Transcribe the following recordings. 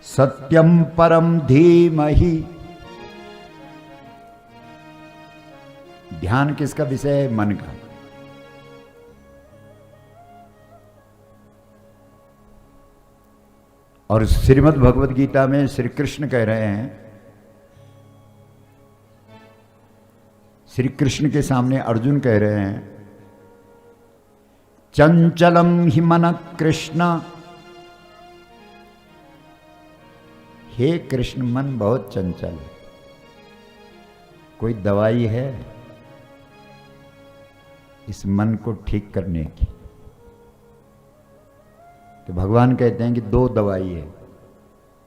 सत्यम परम धीमहि। ध्यान किसका विषय है? मन का। और श्रीमद् भगवद गीता में श्री कृष्ण कह रहे हैं, श्री कृष्ण के सामने अर्जुन कह रहे हैं, चंचलम हि मन कृष्ण। हे कृष्ण, मन बहुत चंचल है, कोई दवाई है इस मन को ठीक करने की? तो भगवान कहते हैं कि दो दवाई है,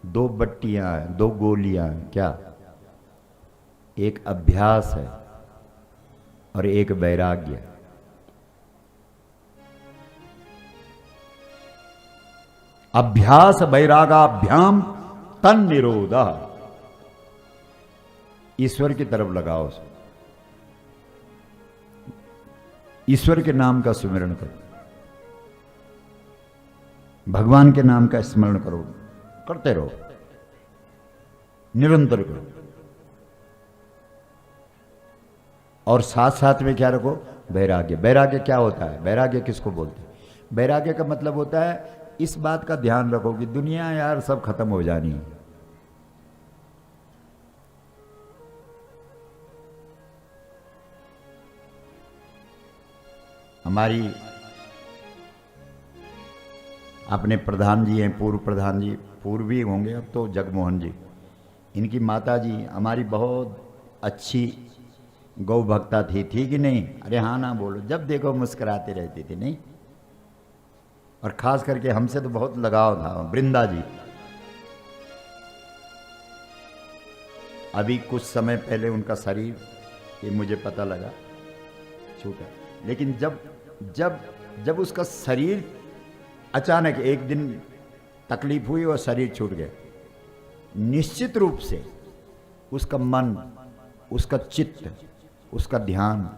दो बट्टियां हैं, दो गोलियां हैं। क्या? एक अभ्यास है और एक वैराग्य। अभ्यास वैरागाभ्याम तन निरोधा। ईश्वर की तरफ लगाओ, ईश्वर के नाम का सुमिरन करो, भगवान के नाम का स्मरण करो, करते रहो, निरंतर करो। और साथ साथ में क्या रखो? वैराग्य। वैराग्य क्या होता है? वैराग्य किसको बोलते हैं? वैराग्य का मतलब होता है इस बात का ध्यान रखो कि दुनिया यार सब खत्म हो जानी है। हमारी अपने प्रधान जी हैं, पूर्व प्रधान जी, पूर्व भी होंगे अब तो, जगमोहन जी, इनकी माता जी हमारी बहुत अच्छी गौ भक्ता थी कि नहीं? अरे हाँ ना बोलो, जब देखो मुस्कुराते रहती थी, नहीं? और खास करके हमसे तो बहुत लगाव था। वृंदा जी अभी कुछ समय पहले उनका शरीर, ये मुझे पता लगा, छूटा। लेकिन जब जब जब उसका शरीर अचानक एक दिन तकलीफ हुई और शरीर छूट गया, निश्चित रूप से उसका मन, उसका चित्त, उसका ध्यान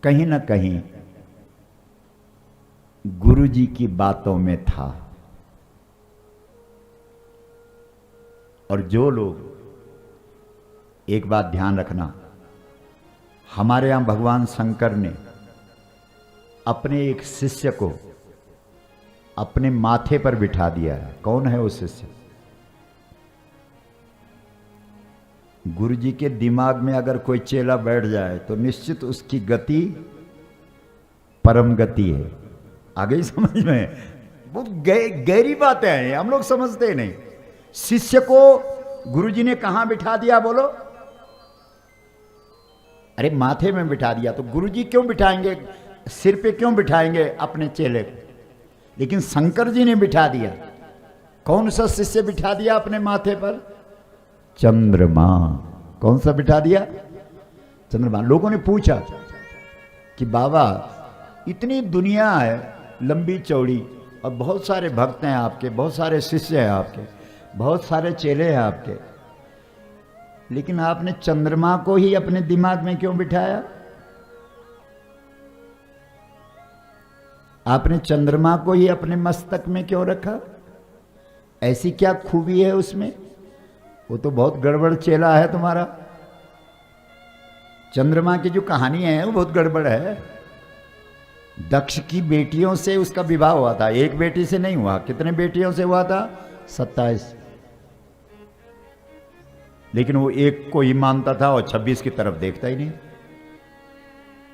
कहीं ना कहीं गुरु जी की बातों में था। और जो लोग, एक बात ध्यान रखना, हमारे यहां भगवान शंकर ने अपने एक शिष्य को अपने माथे पर बिठा दिया है। कौन है वो शिष्य? गुरु जी के दिमाग में अगर कोई चेला बैठ जाए तो निश्चित उसकी गति परम गति है। आ गई समझ में? वो गहरी बातें हैं, हम लोग समझते ही नहीं। शिष्य को गुरु जी ने कहां बिठा दिया बोलो? अरे माथे में बिठा दिया। तो गुरु जी क्यों बिठाएंगे, सिर पे क्यों बिठाएंगे अपने चेले को? लेकिन शंकर जी ने बिठा दिया। कौन सा शिष्य बिठा दिया अपने माथे पर? चंद्रमा। कौन सा बिठा दिया? चंद्रमा। लोगों ने पूछा कि बाबा इतनी दुनिया है लंबी चौड़ी और बहुत सारे भक्त हैं आपके, बहुत सारे शिष्य हैं आपके, बहुत सारे चेले हैं आपके, लेकिन आपने चंद्रमा को ही अपने दिमाग में क्यों बिठाया? आपने चंद्रमा को ही अपने मस्तक में क्यों रखा? ऐसी क्या खूबी है उसमें? वो तो बहुत गड़बड़ चेला है तुम्हारा। चंद्रमा की जो कहानी है वो बहुत गड़बड़ है। दक्ष की बेटियों से उसका विवाह हुआ था, एक बेटी से नहीं हुआ। कितने बेटियों से हुआ था? 27। लेकिन वो एक को ही मानता था और 26 की तरफ देखता ही नहीं।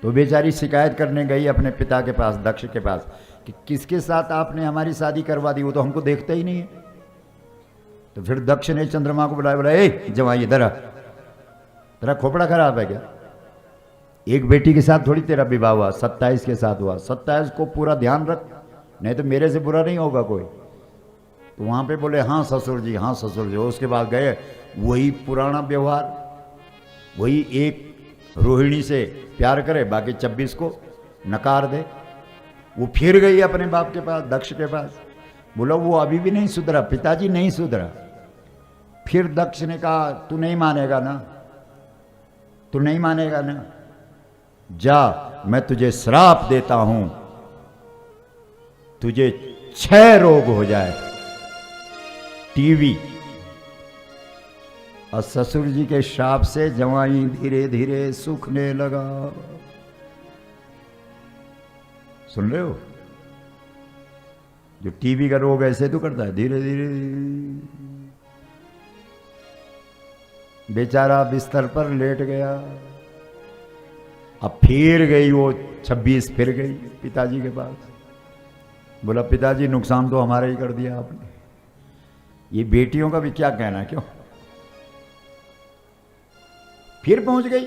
तो बेचारी शिकायत करने गई अपने पिता के पास, दक्ष के पास, कि किसके साथ आपने हमारी शादी करवा दी, वो तो हमको देखता ही नहीं है। तो फिर दक्ष ने चंद्रमा को बुलाया, बोला ए जवाई इधर आ, तेरा खोपड़ा खराब है क्या? एक बेटी के साथ थोड़ी तेरा विवाह हुआ, 27 के साथ हुआ। 27 को पूरा ध्यान रख, नहीं तो मेरे से बुरा नहीं होगा कोई। तो वहां पे बोले हाँ ससुर जी, हाँ ससुर जी। उसके बाद गए, वही पुराना व्यवहार, वही एक रोहिणी से प्यार करे, बाकी 26 को नकार दे। वो फिर गई अपने बाप के पास, दक्ष के पास, बोला वो अभी भी नहीं सुधरा, पिताजी नहीं सुधरा। फिर दक्ष ने कहा तू नहीं मानेगा ना, तू नहीं मानेगा ना, जा मैं तुझे श्राप देता हूं, तुझे 6 रोग हो जाए। टीवी, और ससुर जी के श्राप से जवाई धीरे धीरे सूखने लगा। सुन रहे हो? जो टीवी का रोग ऐसे तो करता है, धीरे धीरे बेचारा बिस्तर पर लेट गया। अब फिर गई वो 26, फिर गई पिताजी के पास। बोला पिताजी नुकसान तो हमारा ही कर दिया आपने। ये बेटियों का भी क्या कहना, क्यों? फिर पहुंच गई।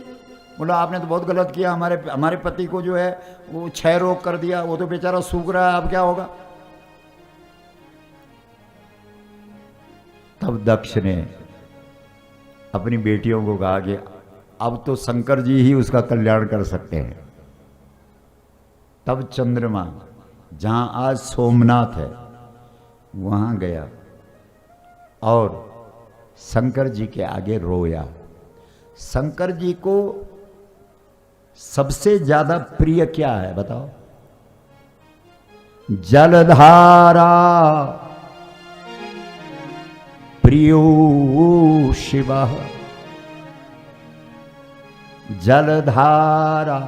बोला आपने तो बहुत गलत किया, हमारे पति को जो है वो क्षय रोग कर दिया, वो तो बेचारा सूख रहा है, अब क्या होगा? तब दक्ष ने अपनी बेटियों को कहा कि अब तो शंकर जी ही उसका कल्याण कर सकते हैं। तब चंद्रमा, जहां आज सोमनाथ है, वहां गया और शंकर जी के आगे रोया। शंकर जी को सबसे ज्यादा प्रिय क्या है बताओ? जलधारा प्रियो शिवा, जलधारा।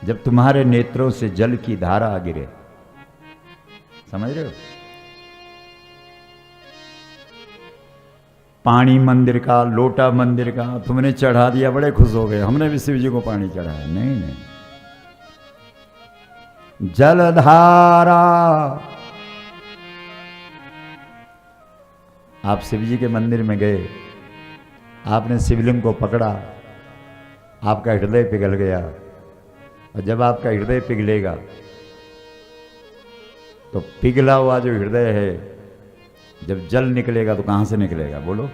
जब तुम्हारे नेत्रों से जल की धारा गिरे, समझ रहे हो? पानी मंदिर का, लोटा मंदिर का तुमने चढ़ा दिया, बड़े खुश हो गए, हमने भी शिव जी को पानी चढ़ाया। नहीं नहीं, जलधारा। आप शिव जी के मंदिर में गए, आपने शिवलिंग को पकड़ा, आपका हृदय पिघल गया। और जब आपका हृदय पिघलेगा तो पिघला हुआ जो हृदय है, जब जल निकलेगा तो कहां से निकलेगा? बोलो,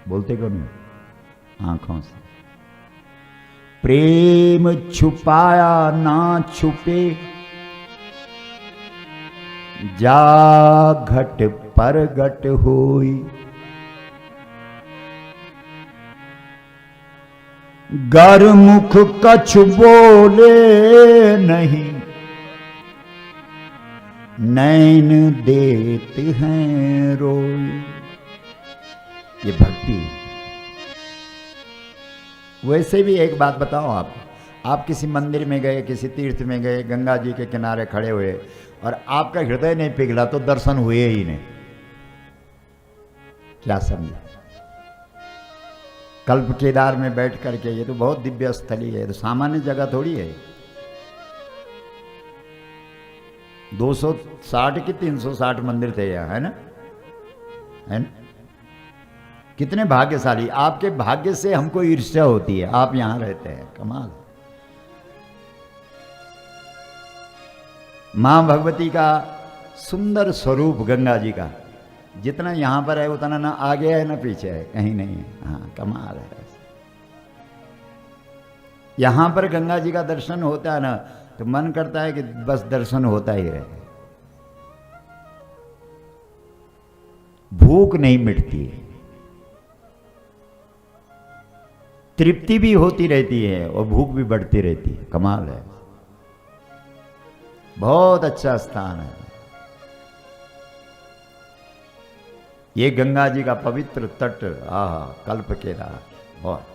बोलते क्यों नहीं? आंखों से। प्रेम छुपाया ना छुपे, जा घट पर घट होई। गर मुख कछ बोले नहीं, नैन देते हैं रोई। ये भक्ति। वैसे भी एक बात बताओ, आप किसी मंदिर में गए, किसी तीर्थ में गए, गंगा जी के किनारे खड़े हुए और आपका हृदय नहीं पिघला तो दर्शन हुए ही नहीं। क्या समझे? कल्प केदार में बैठ करके, ये तो बहुत दिव्य स्थली है, तो सामान्य जगह थोड़ी है। 260 की 360 मंदिर थे यहाँ, है ना? है ना? कितने भाग्यशाली। आपके भाग्य से हमको ईर्ष्या होती है, आप यहां रहते हैं, कमाल। मां भगवती का सुंदर स्वरूप गंगा जी का जितना यहां पर है उतना ना आगे है ना पीछे है, कहीं नहीं है। हाँ, कमाल है। यहां पर गंगा जी का दर्शन होता है ना तो मन करता है कि बस दर्शन होता ही रहे, भूख नहीं मिटती है, तृप्ति भी होती रहती है और भूख भी बढ़ती रहती है। कमाल है, बहुत अच्छा स्थान है ये गंगा जी का पवित्र तट। आहा, कल्प केदार। बहुत।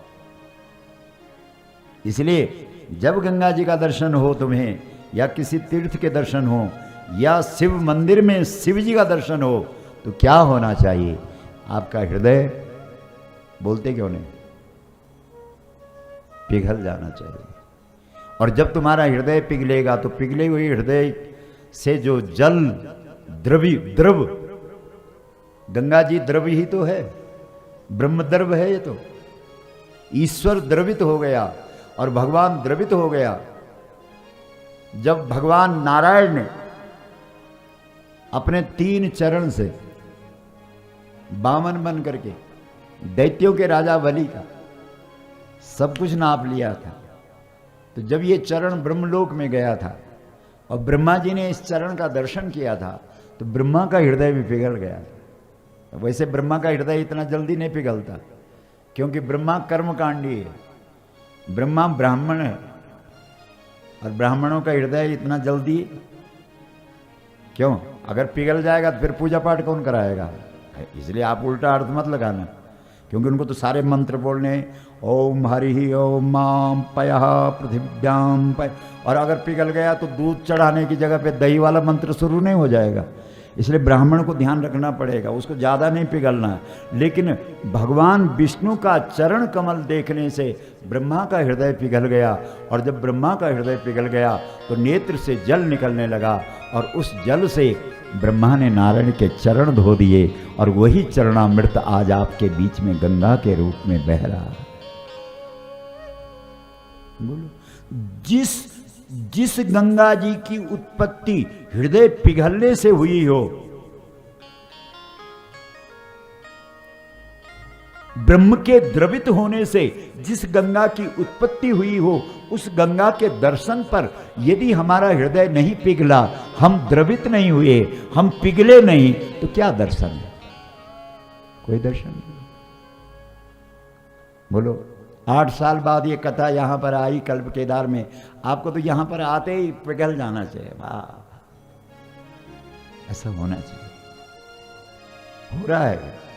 इसलिए जब गंगा जी का दर्शन हो तुम्हें, या किसी तीर्थ के दर्शन हो, या शिव मंदिर में शिव जी का दर्शन हो, तो क्या होना चाहिए? आपका हृदय, बोलते क्यों नहीं, पिघल जाना चाहिए। और जब तुम्हारा हृदय पिघलेगा तो पिघले हुए हृदय से जो जल द्रव, गंगा जी द्रव ही तो है, ब्रह्म द्रव है ये तो। ईश्वर द्रवित हो गया और भगवान द्रवित हो गया। जब भगवान नारायण ने अपने 3 चरण से बामन बन करके दैत्यों के राजा बलि का सब कुछ नाप लिया था, तो जब ये चरण ब्रह्मलोक में गया था और ब्रह्मा जी ने इस चरण का दर्शन किया था, तो ब्रह्मा का हृदय भी पिघल गया था। वैसे ब्रह्मा का हृदय इतना जल्दी नहीं पिघलता, क्योंकि ब्रह्मा कर्मकांडी है, ब्रह्मा ब्राह्मण है, और ब्राह्मणों का हृदय इतना जल्दी क्यों? अगर पिघल जाएगा तो फिर पूजा पाठ कौन कराएगा? इसलिए आप उल्टा अर्थ मत लगाना, क्योंकि उनको तो सारे मंत्र बोलने, ओम हरि ओम माम पयः पृथिव्याम पय, और अगर पिघल गया तो दूध चढ़ाने की जगह पे दही वाला मंत्र शुरू नहीं हो जाएगा। इसलिए ब्राह्मण को ध्यान रखना पड़ेगा, उसको ज़्यादा नहीं पिघलना है। लेकिन भगवान विष्णु का चरण कमल देखने से ब्रह्मा का हृदय पिघल गया, और जब ब्रह्मा का हृदय पिघल गया तो नेत्र से जल निकलने लगा, और उस जल से ब्रह्मा ने नारायण के चरण धो दिए, और वही चरणामृत आज आपके बीच में गंगा के रूप में बह रहा है। बोलो, जिस गंगा जी की उत्पत्ति हृदय पिघलने से हुई हो, ब्रह्म के द्रवित होने से जिस गंगा की उत्पत्ति हुई हो, उस गंगा के दर्शन पर यदि हमारा हृदय नहीं पिघला, हम द्रवित नहीं हुए, हम पिघले नहीं, तो क्या दर्शन है? कोई दर्शन नहीं। बोलो, 8 साल बाद ये कथा यहां पर आई कल्प केदार में, आपको तो यहां पर आते ही पिघल जाना चाहिए। वाह, ऐसा होना चाहिए, हो रहा है।